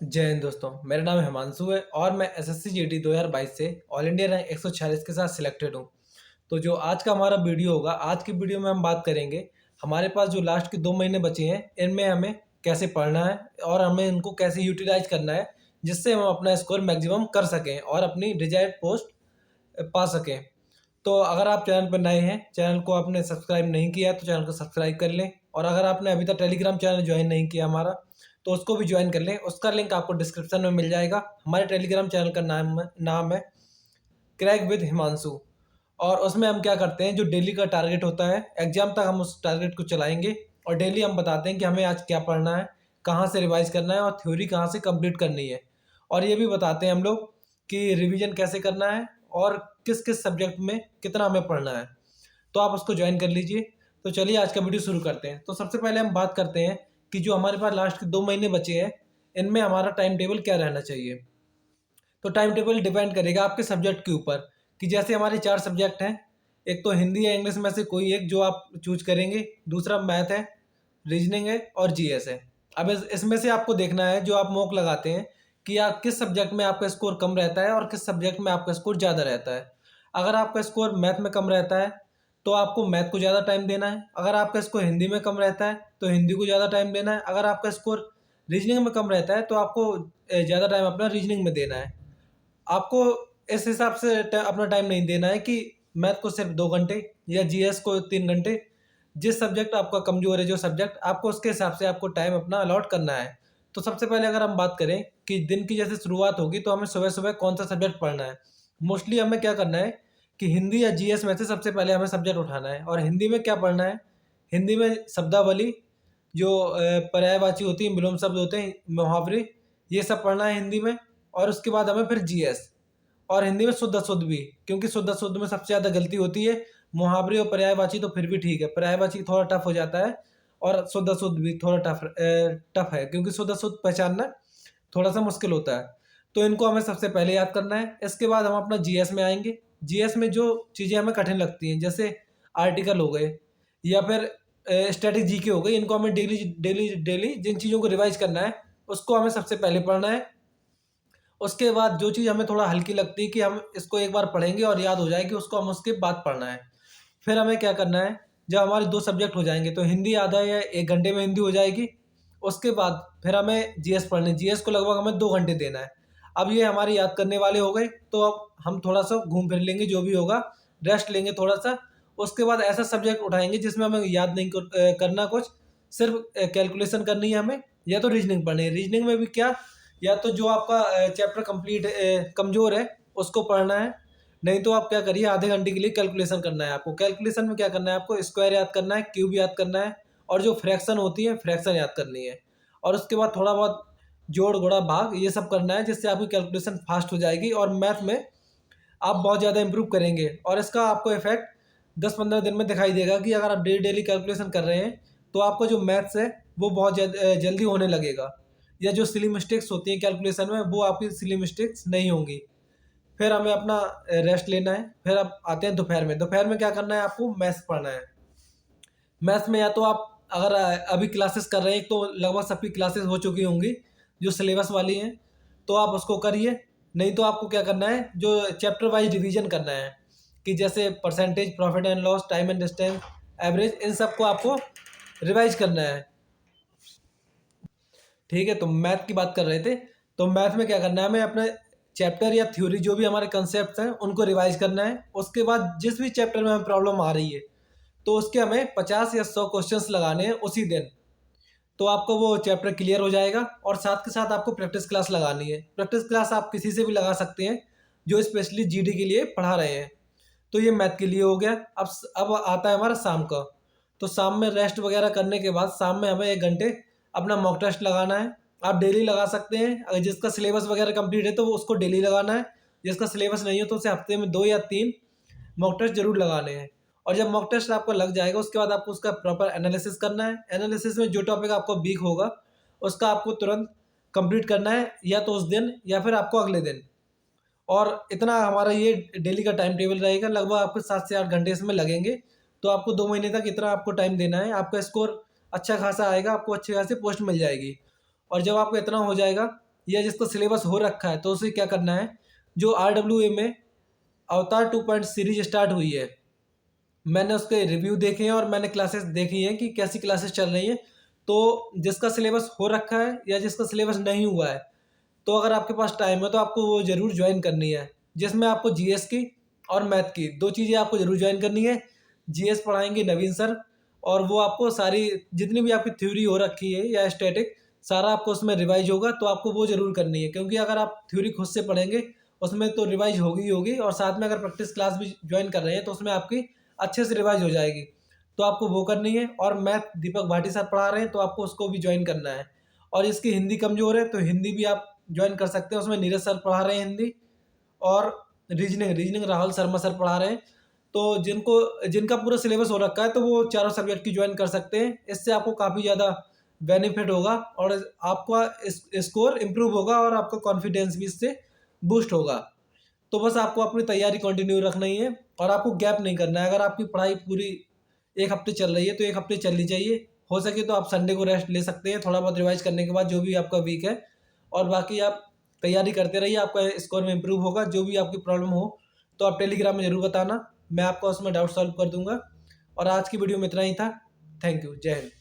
जय हिंद दोस्तों, मेरा नाम हिमांशु है और मैं एसएससी जीडी 2022 से ऑल इंडिया रैंक 146 के साथ सिलेक्टेड हूँ। तो जो आज का हमारा वीडियो होगा, आज की वीडियो में हम बात करेंगे हमारे पास जो लास्ट के 2 महीने बचे हैं, इनमें हमें कैसे पढ़ना है और हमें इनको कैसे यूटिलाइज करना है, जिससे हम अपना स्कोर मैक्सिमम कर सकें और अपनी डिजायर्ड पोस्ट पा सकें। तो अगर आप चैनल पर नए हैं, चैनल को आपने सब्सक्राइब नहीं किया तो चैनल को सब्सक्राइब कर लें, और अगर आपने अभी तक टेलीग्राम चैनल ज्वाइन नहीं किया हमारा, तो उसको भी ज्वाइन कर लें। उसका लिंक आपको डिस्क्रिप्शन में मिल जाएगा। हमारे टेलीग्राम चैनल का नाम है क्रैक विद हिमांशु। और उसमें हम क्या करते हैं, जो डेली का टारगेट होता है, एग्जाम तक हम उस टारगेट को चलाएंगे और डेली हम बताते हैं कि हमें आज क्या पढ़ना है, कहाँ से रिवाइज करना है और थ्योरी कहाँ से कंप्लीट करनी है। और ये भी बताते हैं हम लोग कि रिवीजन कैसे करना है और किस किस सब्जेक्ट में कितना हमें पढ़ना है। तो आप उसको ज्वाइन कर लीजिए। तो चलिए आज का वीडियो शुरू करते हैं। तो सबसे पहले हम बात करते हैं कि जो हमारे पास लास्ट के 2 महीने बचे हैं, इनमें हमारा टाइम टेबल क्या रहना चाहिए। तो टाइम टेबल डिपेंड करेगा आपके सब्जेक्ट के ऊपर, कि जैसे हमारे 4 सब्जेक्ट हैं। एक तो हिंदी या इंग्लिश में से कोई एक जो आप चूज करेंगे, दूसरा मैथ है, रीजनिंग है और जीएस है। अब इसमें से आपको देखना है, जो आप मॉक लगाते हैं, कि आप किस सब्जेक्ट में आपका स्कोर कम रहता है और किस सब्जेक्ट में आपका स्कोर ज़्यादा रहता है। अगर आपका स्कोर मैथ में कम रहता है तो आपको मैथ को ज़्यादा टाइम देना है। अगर आपका स्कोर हिंदी में कम रहता है तो हिंदी को ज़्यादा टाइम देना है। अगर आपका स्कोर रीजनिंग में कम रहता है तो आपको ज़्यादा टाइम अपना रीजनिंग में देना है। आपको इस हिसाब से अपना टाइम नहीं देना है कि मैथ को सिर्फ 2 घंटे या जीएस को 3 घंटे। जिस सब्जेक्ट आपका कमजोर है, जो सब्जेक्ट आपको, उसके हिसाब से आपको टाइम अपना अलॉट करना है। तो सबसे पहले अगर हम बात करें कि दिन की जैसे शुरुआत होगी, तो हमें सुबह सुबह कौन सा सब्जेक्ट पढ़ना है। मोस्टली हमें क्या करना है कि हिंदी या जीएस में से सबसे पहले हमें सब्जेक्ट उठाना है। और हिंदी में क्या पढ़ना है, हिंदी में शब्दावली, जो पर्यायवाची होती है, विलोम शब्द होते हैं, मुहावरे, ये सब पढ़ना है हिंदी में। और उसके बाद हमें फिर जीएस, और हिंदी में शुद्ध अशुद्ध भी, क्योंकि शुद्ध अशुद्ध में सबसे ज़्यादा गलती होती है। मुहावरे और पर्यायवाची तो फिर भी ठीक है, पर्यायवाची थोड़ा टफ हो जाता है और शुद्ध अशुद्ध भी थोड़ा टफ है, क्योंकि शुद्ध अशुद्ध पहचानना थोड़ा सा मुश्किल होता है। तो इनको हमें सबसे पहले याद करना है। इसके बाद हम अपना जीएस में आएंगे। जीएस में जो चीज़ें हमें कठिन लगती हैं, जैसे आर्टिकल हो गए या फिर स्टैटिक जीके हो गई, इनको हमें डेली डेली डेली जिन चीज़ों को रिवाइज करना है, उसको हमें सबसे पहले पढ़ना है। उसके बाद जो चीज़ हमें थोड़ा हल्की लगती है कि हम इसको एक बार पढ़ेंगे और याद हो जाएगी, उसको हम उसके बाद पढ़ना है। फिर हमें क्या करना है, जब हमारे 2 सब्जेक्ट हो जाएंगे, तो हिंदी आधा या 1 घंटे में हिंदी हो जाएगी। उसके बाद फिर हमें जीएस पढ़नी, जीएस को लगभग हमें 2 घंटे देना है। अब ये हमारे याद करने वाले हो गए, तो अब हम थोड़ा सा घूम फिर लेंगे, जो भी होगा रेस्ट लेंगे थोड़ा सा। उसके बाद ऐसा सब्जेक्ट उठाएंगे जिसमें हमें याद नहीं करना कुछ, सिर्फ कैलकुलेशन करनी है हमें, या तो रीजनिंग पढ़नी है। रीजनिंग में भी क्या, या तो जो आपका चैप्टर कंप्लीट कमज़ोर है उसको पढ़ना है, नहीं तो आप क्या करिए, आधे घंटे के लिए कैलकुलेशन करना है आपको। कैलकुलेशन में क्या करना है, आपको स्क्वायर याद करना है, क्यूब याद करना है, और जो फ्रैक्शन होती है फ्रैक्शन याद करनी है। और उसके बाद थोड़ा बहुत जोड़ गुणा भाग ये सब करना है, जिससे आपकी कैलकुलेशन फास्ट हो जाएगी और मैथ में आप बहुत ज़्यादा इंप्रूव करेंगे। और इसका आपको इफेक्ट 10-15 दिन में दिखाई देगा कि अगर आप डेली डेली कैलकुलेशन कर रहे हैं, तो आपका जो मैथ्स है वो बहुत जल्दी होने लगेगा, या जो सिली मिस्टेक्स होती हैं कैलकुलेशन में, वो आपकी सिली मिस्टेक्स नहीं होंगी। फिर हमें अपना रेस्ट लेना है। फिर अब आते हैं दोपहर में। दोपहर में क्या करना है, आपको मैथ्स पढ़ना है। मैथ्स में या तो आप अगर अभी क्लासेस कर रहे हैं, तो लगभग सबकी क्लासेस हो चुकी होंगी जो सिलेबस वाली हैं, तो आप उसको करिए। नहीं तो आपको क्या करना है, जो चैप्टर वाइज रिवीजन करना है, कि जैसे percentage, profit and loss, time and distance, average, इन सबको आपको रिवाइज करना है। ठीक है, तो मैथ की बात कर रहे थे। तो मैथ में क्या करना है, हमें अपने चैप्टर या थ्योरी, जो भी हमारे कंसेप्ट हैं, उनको रिवाइज करना है। उसके बाद जिस भी चैप्टर में हमें प्रॉब्लम आ रही है, तो उसके हमें 50 या 100 क्वेश्चंस लगाने हैं उसी दिन। तो आपको वो चैप्टर क्लियर हो जाएगा। और साथ के साथ आपको प्रैक्टिस क्लास लगानी है। प्रैक्टिस क्लास आप किसी से भी लगा सकते हैं जो स्पेशली जीडी के लिए पढ़ा रहे हैं। तो ये मैथ के लिए हो गया। अब आता है हमारा शाम का। तो शाम में रेस्ट वगैरह करने के बाद शाम में हमें 1 घंटे अपना मॉक टेस्ट लगाना है। आप डेली लगा सकते हैं, अगर जिसका सिलेबस वगैरह कंप्लीट है तो वो उसको डेली लगाना है। जिसका सिलेबस नहीं हो तो उसे हफ्ते में 2 या 3 मॉक टेस्ट जरूर लगाने हैं। और जब मॉक टेस्ट आपको लग जाएगा, उसके बाद आपको उसका प्रॉपर एनालिसिस करना है। एनालिसिस में जो टॉपिक आपको वीक होगा, उसका आपको तुरंत कंप्लीट करना है, या तो उस दिन या फिर आपको अगले दिन। और इतना हमारा ये डेली का टाइम टेबल रहेगा। लगभग आपको 7 से 8 घंटे इसमें लगेंगे। तो आपको 2 महीने तक इतना आपको टाइम देना है। आपका स्कोर अच्छा खासा आएगा, आपको अच्छी खासी पोस्ट मिल जाएगी। और जब आपको इतना हो जाएगा, या जिसका सिलेबस हो रखा है तो उसे क्या करना है, जो RWA में अवतार 2 सीरीज स्टार्ट हुई है, मैंने उसके रिव्यू देखे हैं और मैंने क्लासेस देखी हैं कि कैसी क्लासेस चल रही हैं। तो जिसका सिलेबस हो रखा है या जिसका सिलेबस नहीं हुआ है, तो अगर आपके पास टाइम है तो आपको वो ज़रूर ज्वाइन करनी है, जिसमें आपको जीएस की और मैथ की 2 चीज़ें आपको ज़रूर ज्वाइन करनी है। जीएस पढ़ाएंगे नवीन सर, और वो आपको सारी जितनी भी आपकी थ्योरी हो रखी है या स्टैटिक, सारा आपको उसमें रिवाइज होगा, तो आपको वो ज़रूर करनी है, क्योंकि अगर आप थ्योरी खुद से पढ़ेंगे उसमें तो रिवाइज होगी ही होगी, और साथ में अगर प्रैक्टिस क्लास भी ज्वाइन कर रहे हैं तो उसमें आपकी अच्छे से रिवाइज हो जाएगी। तो आपको वो करनी है। और मैथ दीपक भाटी सर पढ़ा रहे हैं तो आपको उसको भी ज्वाइन करना है। और इसकी हिंदी कमज़ोर है तो हिंदी भी आप ज्वाइन कर सकते हैं, उसमें नीरज सर पढ़ा रहे हैं हिंदी। और reasoning reasoning Rahul Sharma sir पढ़ा रहे हैं। तो जिनका पूरा सिलेबस हो रखा है तो वो चारों सब्जेक्ट की ज्वाइन कर सकते हैं। इससे आपको काफ़ी ज़्यादा बेनिफिट होगा और आपका स्कोर इम्प्रूव होगा और आपका कॉन्फिडेंस भी इससे बूस्ट होगा। तो बस आपको अपनी तैयारी कंटिन्यू रखना ही है और आपको गैप नहीं करना है। अगर आपकी पढ़ाई पूरी 1 हफ्ते चल रही है तो 1 हफ्ते चलनी चाहिए। हो सके तो आप संडे को रेस्ट ले सकते हैं थोड़ा बहुत रिवाइज करने के बाद, जो भी आपका वीक है। और बाकी आप तैयारी करते रहिए, आपका स्कोर में इम्प्रूव होगा। जो भी आपकी प्रॉब्लम हो तो आप टेलीग्राम में ज़रूर बताना, मैं आपका उसमें डाउट सॉल्व कर दूंगा। और आज की वीडियो में इतना ही था। Thank you. जय हिंद।